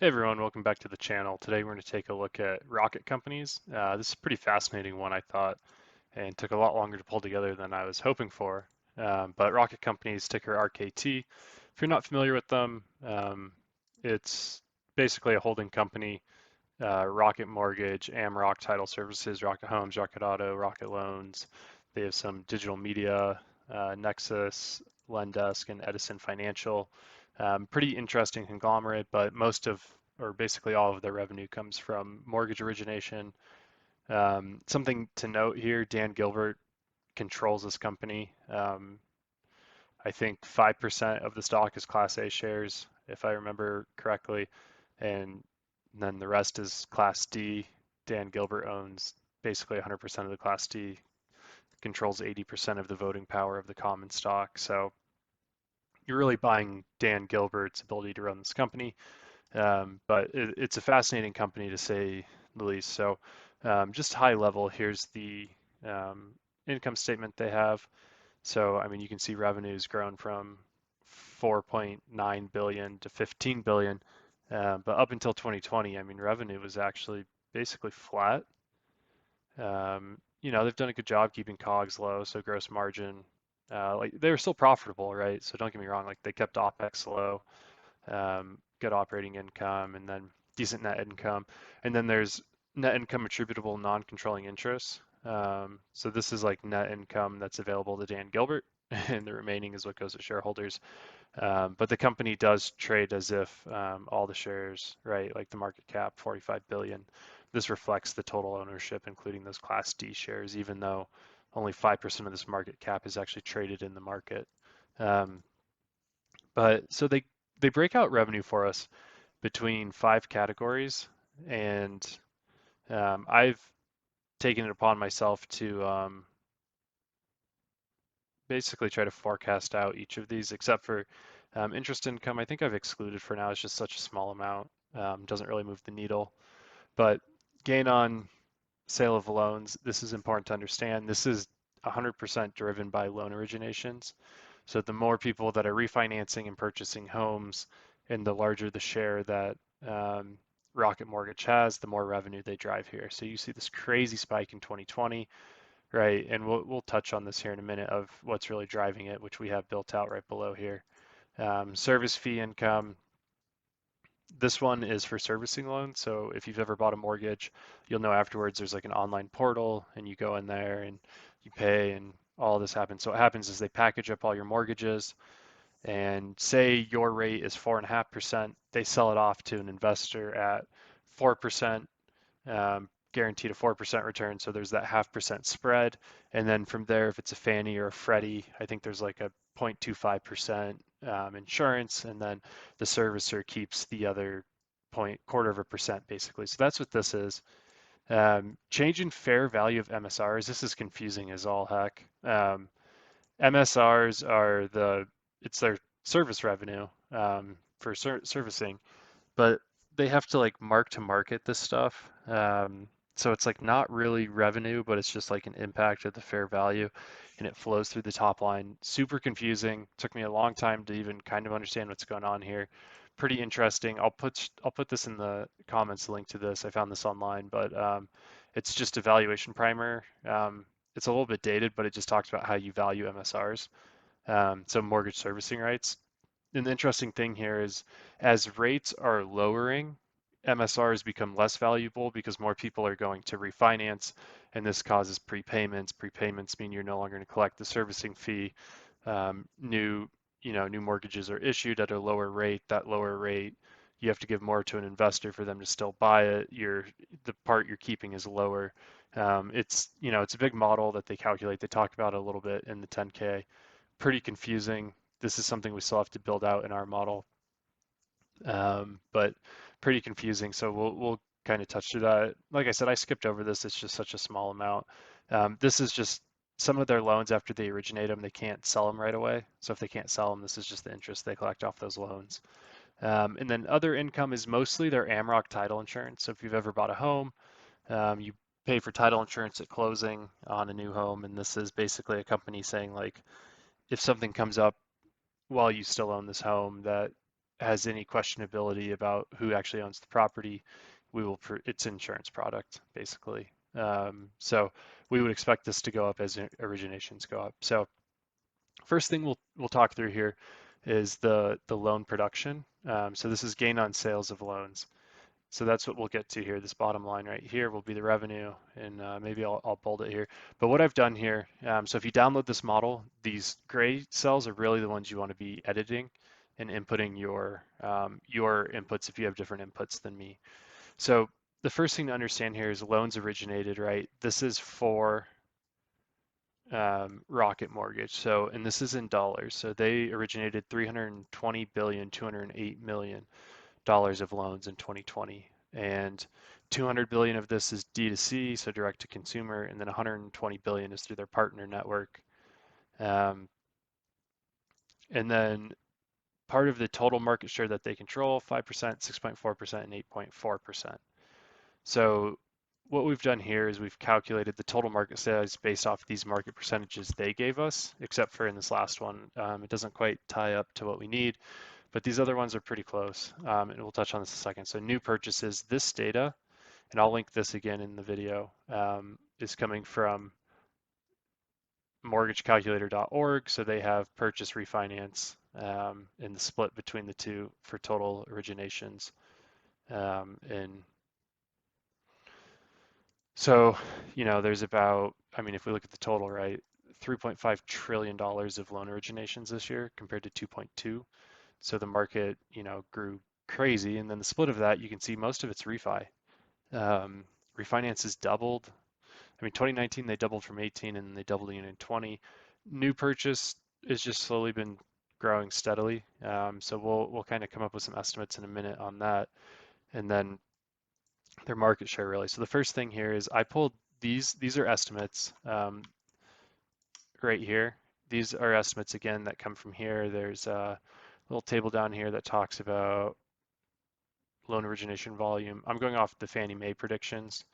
Hey everyone, welcome back to the channel. Today we're going to take a look at rocket companies. This is a pretty fascinating one, I thought, and took a lot longer to pull together than I was hoping for. But rocket companies, ticker RKT. If you're not familiar with them, it's basically a holding company, Rocket Mortgage, Amrock Title Services, Rocket Homes, Rocket Auto, Rocket Loans. They have some digital media, Nexus, Lendesk, and Edison Financial. Pretty interesting conglomerate, but most of, or basically all of their revenue comes from mortgage origination. Something to note here, Dan Gilbert controls this company. I think 5% of the stock is Class A shares, if I remember correctly, and then the rest is Class D. Dan Gilbert owns basically 100% of the Class D, controls 80% of the voting power of the common stock. So you're really buying Dan Gilbert's ability to run this company. But it's a fascinating company to say the least. So just high level, here's the income statement they have. So, I mean, you can see revenue's grown from 4.9 billion to 15 billion, but up until 2020, I mean, revenue was actually basically flat. They've done a good job keeping COGS low, so gross margin, like they were still profitable, right? So don't get me wrong, like they kept OpEx low, good operating income, and then decent net income. And then there's net income attributable non-controlling interests. So this is like net income that's available to Dan Gilbert, and the remaining is what goes to shareholders. But the company does trade as if all the shares, right, like the market cap, 45 billion. This reflects the total ownership, including those Class D shares, even though only 5% of this market cap is actually traded in the market. Um, but so they break out revenue for us between 5 categories, and I've taken it upon myself to basically try to forecast out each of these, except for interest income. I think I've excluded for now. It's just such a small amount, doesn't really move the needle. But gain on sale of loans, this is important to understand. This is 100% driven by loan originations. So the more people that are refinancing and purchasing homes, and the larger the share that Rocket Mortgage has, the more revenue they drive here. So you see this crazy spike in 2020, right? And we'll touch on this here in a minute of what's really driving it, which we have built out right below here. Service fee income. This one is for servicing loans. So if you've ever bought a mortgage, you'll know afterwards there's like an online portal, and you go in there and you pay, and all this happens. So what happens is they package up all your mortgages, and say your rate is 4.5%, they sell it off to an investor at 4%, guaranteed a 4% return. So there's that 0.5% spread. And then from there, if it's a Fannie or a Freddie, I think there's like a 0.25% insurance, and then the servicer keeps the other point quarter of a percent basically. So that's what this is. Change in fair value of MSRs. This is confusing as all heck. MSRs are it's their service revenue for servicing, but they have to like mark to market this stuff. So it's like not really revenue, but it's just like an impact of the fair value, and it flows through the top line. Super confusing. Took me a long time to even kind of understand what's going on here. Pretty interesting. I'll put this in the comments, the link to this. I found this online, but it's just a valuation primer. It's a little bit dated, but it just talks about how you value MSRs, so mortgage servicing rights. And the interesting thing here is as rates are lowering, MSRs become less valuable because more people are going to refinance, and this causes prepayments. Prepayments mean you're no longer going to collect the servicing fee. New mortgages are issued at a lower rate. That lower rate, you have to give more to an investor for them to still buy it. The part you're keeping is lower. It's a big model that they calculate. They talk about it a little bit in the 10K. Pretty confusing. This is something we still have to build out in our model, but pretty confusing. So we'll kind of touch through that. Like I said, I skipped over this. It's just such a small amount. This is just some of their loans after they originate them, they can't sell them right away. So if they can't sell them, this is just the interest they collect off those loans. And then other income is mostly their Amrock title insurance. So if you've ever bought a home, you pay for title insurance at closing on a new home, and this is basically a company saying like, if something comes up while you still own this home that has any questionability about who actually owns the property, it's an insurance product basically. So we would expect this to go up as originations go up. So first thing we'll talk through here is the loan production. So this is gain on sales of loans. So that's what we'll get to here. This bottom line right here will be the revenue, and maybe I'll bold it here. But what I've done here, so if you download this model, these gray cells are really the ones you want to be editing and inputting your inputs if you have different inputs than me. So the first thing to understand here is loans originated, right? This is for Rocket Mortgage. So, and this is in dollars. So they originated 320 billion, 208 million dollars of loans in 2020, and 200 billion of this is D2C, so direct to consumer, and then 120 billion is through their partner network. Um, and then part of the total market share that they control, 5%, 6.4%, and 8.4%. So what we've done here is we've calculated the total market size based off these market percentages they gave us, except for in this last one. It doesn't quite tie up to what we need, but these other ones are pretty close, and we'll touch on this in a second. So new purchases, this data, and I'll link this again in the video, is coming from mortgagecalculator.org. So they have purchase refinance and the split between the two for total originations. And so, there's about, I mean, if we look at the total, right, $3.5 trillion of loan originations this year compared to 2.2. So the market, grew crazy. And then the split of that, you can see most of it's refi. Refinance has doubled. I mean, 2019, they doubled from 18 and they doubled again in 20. New purchase has just slowly been growing steadily. So we'll kind of come up with some estimates in a minute on that. And then their market share really. So the first thing here is I pulled these are estimates right here. These are estimates again that come from here. There's a little table down here that talks about loan origination volume. I'm going off the Fannie Mae predictions.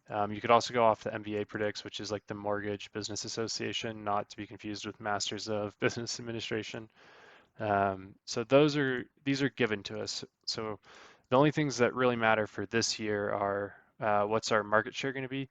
You could also go off the MBA predicts, which is like the Mortgage Business Association, not to be confused with Masters of Business Administration. So these are given to us. So the only things that really matter for this year are what's our market share going to be.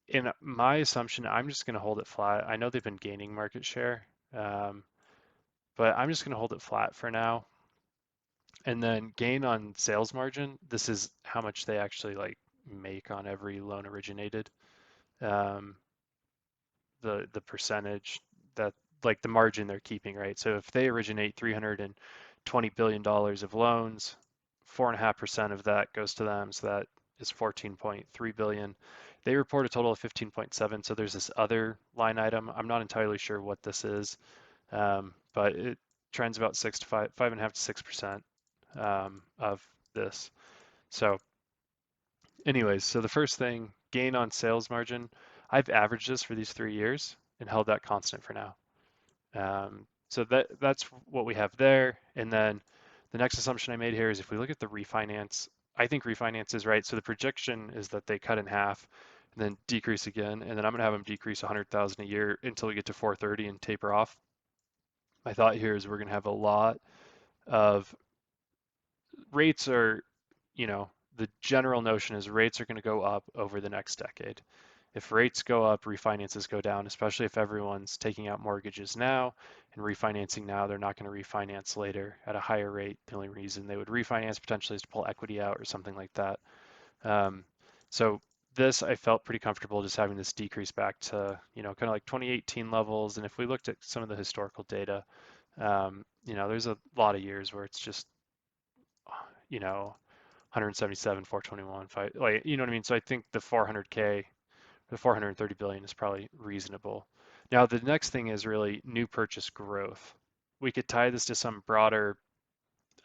In my assumption, I'm just going to hold it flat. I know they've been gaining market share, but I'm just going to hold it flat for now. And then gain on sales margin, this is how much they actually like make on every loan originated. Um, the percentage that like the margin they're keeping, right? So if they originate $320 billion of loans, 4.5% of that goes to them. So that is 14.3 billion. They report a total of 15.7. So there's this other line item. I'm not entirely sure what this is, but it trends about 5.5 to 6% of this. So anyways, so the first thing, gain on sales margin, I've averaged this for these 3 years and held that constant for now. So that's what we have there. And then the next assumption I made here is if we look at the refinance, I think refinance is right. So the projection is that they cut in half and then decrease again. And then I'm going to have them decrease 100,000 a year until we get to 430 and taper off. My thought here is we're going to have a lot of rates are, the general notion is rates are going to go up over the next decade. If rates go up, refinances go down, especially if everyone's taking out mortgages now and refinancing now, they're not going to refinance later at a higher rate. The only reason they would refinance potentially is to pull equity out or something like that. So this, I felt pretty comfortable just having this decrease back to, kind of like 2018 levels. And if we looked at some of the historical data, there's a lot of years where it's just, 177, 421, like, you know what I mean? So I think the 400K, the 430 billion is probably reasonable. Now, the next thing is really new purchase growth. We could tie this to some broader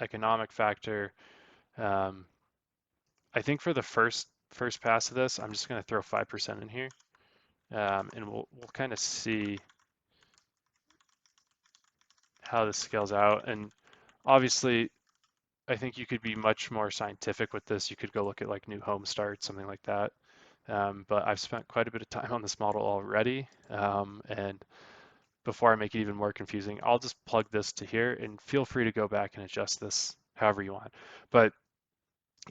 economic factor. I think for the first pass of this, I'm just going to throw 5% in here, and we'll kind of see how this scales out. And obviously, I think you could be much more scientific with this. You could go look at like new home starts, something like that. But I've spent quite a bit of time on this model already. And before I make it even more confusing, I'll just plug this to here and feel free to go back and adjust this however you want. But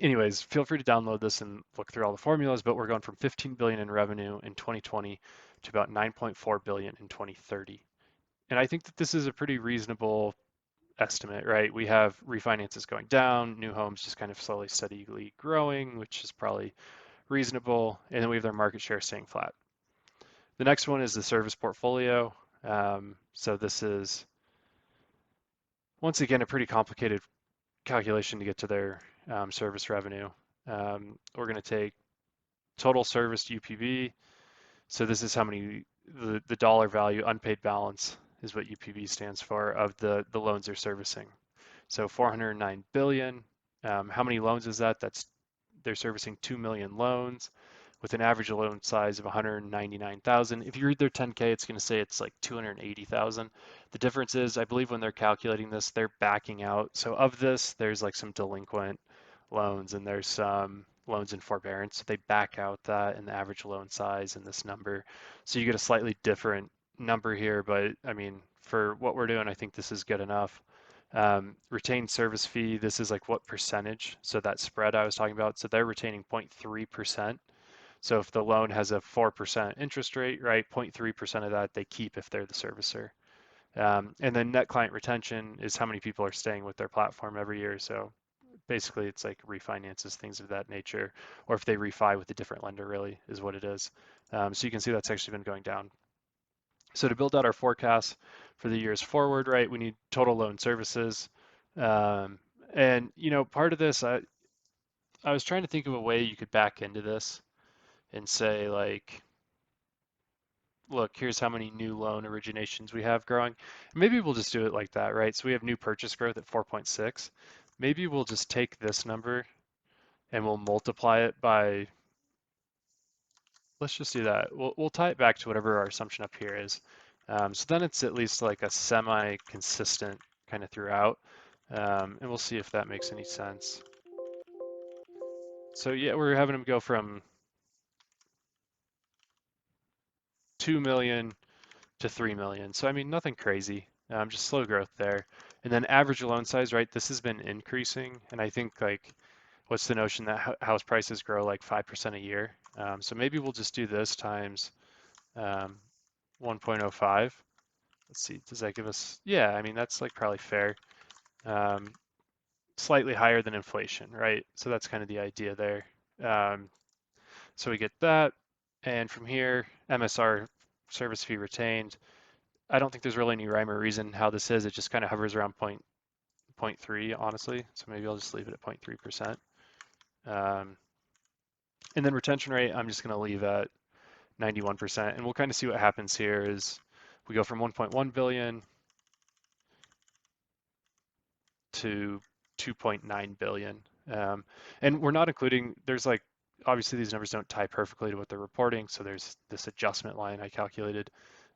anyways, feel free to download this and look through all the formulas, but we're going from 15 billion in revenue in 2020 to about 9.4 billion in 2030. And I think that this is a pretty reasonable estimate, right? We have refinances going down, new homes just kind of slowly, steadily growing, which is probably reasonable. And then we have their market share staying flat. The next one is the service portfolio. So this is, once again, a pretty complicated calculation to get to their service revenue. We're going to take total serviced UPV. So this is how many, the dollar value, unpaid balance is what UPV stands for, of the loans they're servicing. So 409 billion. How many loans is that? They're servicing 2 million loans with an average loan size of 199,000. If you read their 10K, it's going to say it's like 280,000. The difference is, I believe when they're calculating this, they're backing out. So of this, there's like some delinquent loans and there's some loans in forbearance. So they back out that and the average loan size and this number. So you get a slightly different number here, but I mean, for what we're doing, I think this is good enough. Retained service fee, this is like what percentage. So that spread I was talking about, so they're retaining 0.3%. So if the loan has a 4% interest rate, right, 0.3% of that they keep if they're the servicer. And then net client retention is how many people are staying with their platform every year. So basically it's like refinances, things of that nature, or if they refi with a different lender, really is what it is. So you can see that's actually been going down. So to build out our forecast for the years forward, right, we need total loan services. And you know, part of this, I was trying to think of a way you could back into this and say like, look, here's how many new loan originations we have growing. Maybe we'll just do it like that, right? So we have new purchase growth at 4.6. Maybe we'll just take this number and we'll multiply it by, let's just do that. We'll tie it back to whatever our assumption up here is. So then it's at least like a semi-consistent kind of throughout. And we'll see if that makes any sense. So yeah, we're having them go from 2 million to 3 million. So I mean, nothing crazy, just slow growth there. And then average loan size, right? This has been increasing. And I think like, what's the notion that house prices grow like 5% a year? So maybe we'll just do this times 1.05. Let's see, does that give us, yeah, I mean, that's like probably fair. Slightly higher than inflation, right? So that's kind of the idea there. So we get that. And from here, MSR service fee retained. I don't think there's really any rhyme or reason how this is. It just kind of hovers around 0.3, honestly. So maybe I'll just leave it at 0.3%. And then retention rate, I'm just going to leave at 91%. And we'll kind of see what happens here is we go from 1.1 billion to 2.9 billion. And we're not including, there's like, obviously these numbers don't tie perfectly to what they're reporting. So there's this adjustment line I calculated.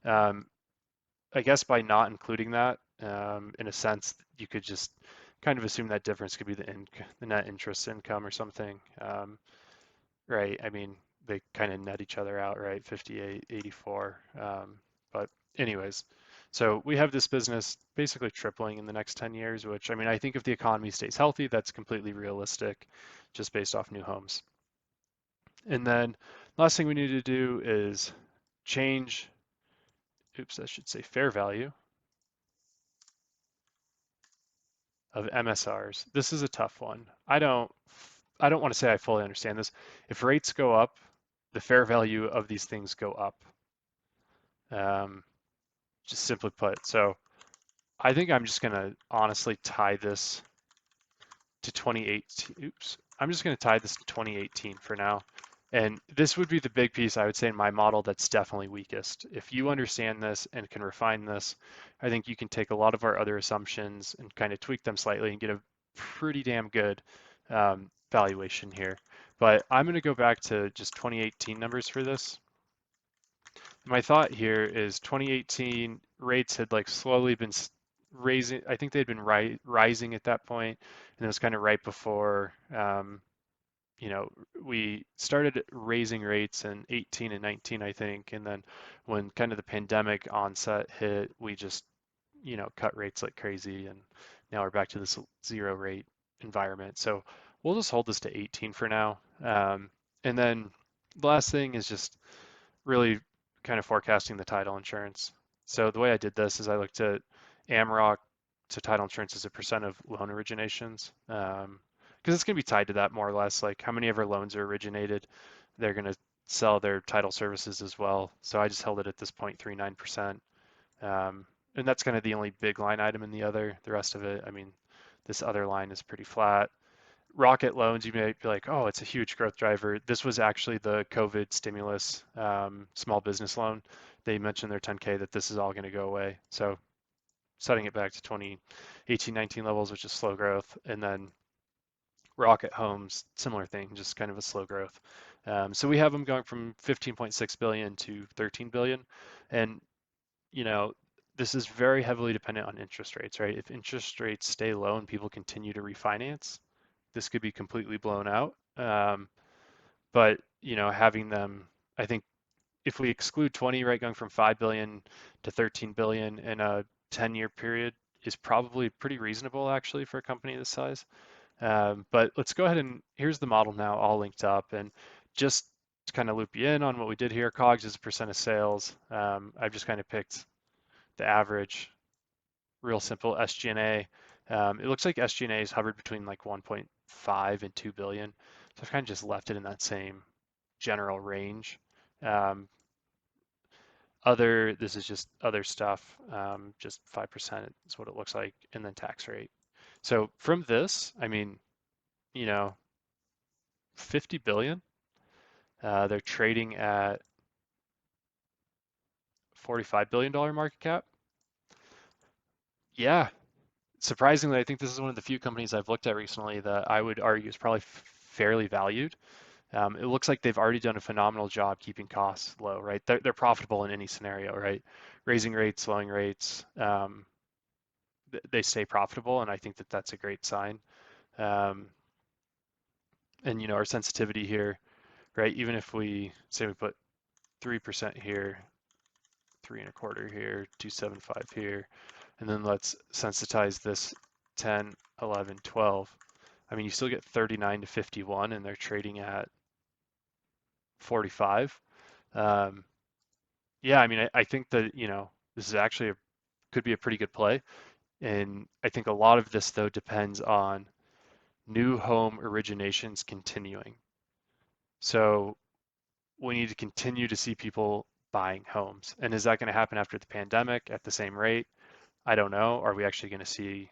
I guess by not including that, in a sense, you could just kind of assume that difference could be the net interest income or something, right? I mean, they kind of net each other out, right? 58, 84. But anyways, so we have this business basically tripling in the next 10 years, which I mean, I think if the economy stays healthy, that's completely realistic just based off new homes. And then last thing we need to do is change, oops, I should say fair value of MSRs. This is a tough one. I don't want to say I fully understand this. If rates go up, the fair value of these things go up. Just simply put. So I think I'm just gonna honestly tie this to 2018. Oops. I'm just gonna tie this to 2018 for now. And this would be the big piece I would say in my model that's definitely weakest. If you understand this and can refine this, I think you can take a lot of our other assumptions and kind of tweak them slightly and get a pretty damn good valuation here. But I'm going to go back to just 2018 numbers for this. My thought here is 2018 rates had like slowly been raising. I think they'd been rising at that point, and it was kind of right before you know, we started raising rates in 18 and 19, I think, and then when kind of the pandemic onset hit, we just, you know, cut rates like crazy, and now we're back to this zero rate environment. So we'll just hold this to 18 for now. And then the last thing is just really kind of forecasting the title insurance. So the way I did this is I looked at AMROC to title insurance as a percent of loan originations, because it's going to be tied to that more or less, like how many of our loans are originated. They're going to sell their title services as well. So I just held it at this 0.39%. And that's kind of the only big line item in the other. The rest of it, I mean, this other line is pretty flat. Rocket loans, you may be like, oh, it's a huge growth driver. This was actually the COVID stimulus small business loan. They mentioned their 10K that this is all going to go away. So setting it back to 2018, 19 levels, which is slow growth. And then Rocket Homes, similar thing, just kind of a slow growth. So we have them going from 15.6 billion to 13 billion. And, you know, this is very heavily dependent on interest rates, right? If interest rates stay low and people continue to refinance, this could be completely blown out. But having them, I think if we exclude 20, right, going from 5 billion to 13 billion in a 10-year period is probably pretty reasonable actually for a company this size. But let's go ahead and here's the model now all linked up, and just to kind of loop you in on what we did here, COGS is a percent of sales. I've just kind of picked the average, real simple SG&A. It looks like SG&A is hovered between like 1.5 and 2 billion. So I've kind of just left it in that same general range. Um, this is just other stuff, just 5% is what it looks like, and then tax rate. So from this, I mean, you know, 50 billion, they're trading at $45 billion market cap. Yeah, surprisingly, I think this is one of the few companies I've looked at recently that I would argue is probably fairly valued. It looks like they've already done a phenomenal job keeping costs low, right? They're profitable in any scenario, right? Raising rates, lowering rates, they stay profitable, and I think that that's a great sign. Um, and our sensitivity here, right? Even if we say we put 3% here, 3.25 here, 275 here, and then let's sensitize this 10, 11, 12. I mean, you still get 39 to 51, and they're trading at 45. Um, yeah, I mean, I think that, this is actually could be a pretty good play. And I think a lot of this, though, depends on new home originations continuing. So we need to continue to see people buying homes. And is that going to happen after the pandemic at the same rate? I don't know. Are we actually going to see,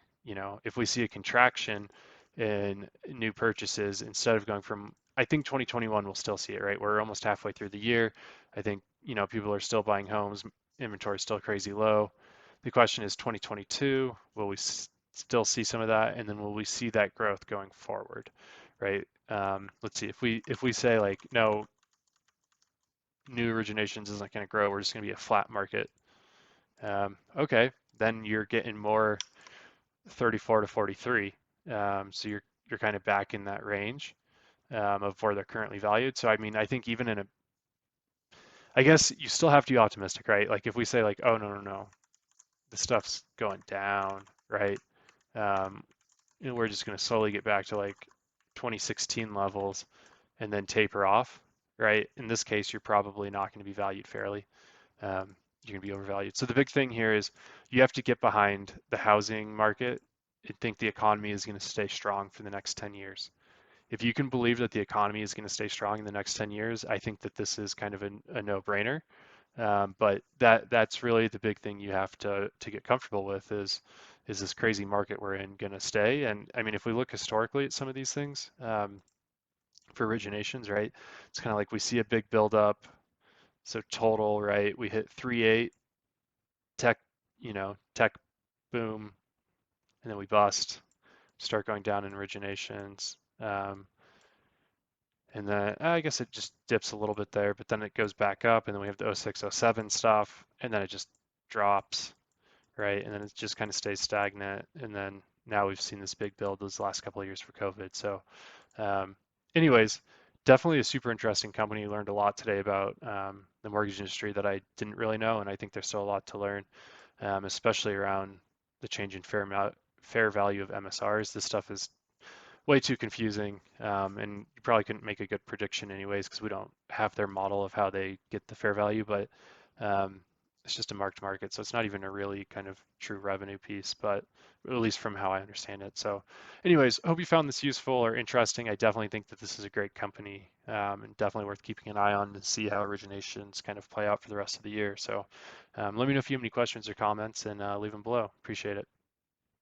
if we see a contraction in new purchases instead of going from, I think 2021 we'll still see it, right? We're almost halfway through the year. I think, people are still buying homes, inventory is still crazy low. The question is 2022, will we still see some of that? And then will we see that growth going forward, right? Let's see, if we say like, no, new originations isn't going to grow, we're just going to be a flat market. Okay, then you're getting more 34 to 43. So you're kind of back in that range of where they're currently valued. So I mean, I think even I guess you still have to be optimistic, right? Like if we say like, oh no, the stuff's going down, right? Um, and we're just going to slowly get back to like 2016 levels and then taper off, right? In this case, you're probably not going to be valued fairly. You're going to be overvalued. So the big thing here is you have to get behind the housing market and think the economy is going to stay strong for the next 10 years. If you can believe that the economy is going to stay strong in the next 10 years, I think that this is kind of a no-brainer. But that's really the big thing you have to get comfortable with is this crazy market we're in going to stay? And I mean, if we look historically at some of these things for originations, right, it's kind of like we see a big buildup. So total, right, we hit 3.8 tech, tech boom, and then we bust, start going down in originations. And then I guess it just dips a little bit there, but then it goes back up, and then we have the 06, 07 stuff, and then it just drops, right? And then it just kind of stays stagnant. And then now we've seen this big build those last couple of years for COVID. So anyways, definitely a super interesting company. Learned a lot today about the mortgage industry that I didn't really know, and I think there's still a lot to learn, especially around the change in fair value of MSRs. This stuff is way too confusing, and you probably couldn't make a good prediction anyways because we don't have their model of how they get the fair value, but um, it's just a marked market, so it's not even a really kind of true revenue piece, but at least from how I understand it. So anyways, hope you found this useful or interesting. I definitely think that this is a great company, and definitely worth keeping an eye on to see how originations kind of play out for the rest of the year. So let me know if you have any questions or comments, and leave them below. Appreciate it.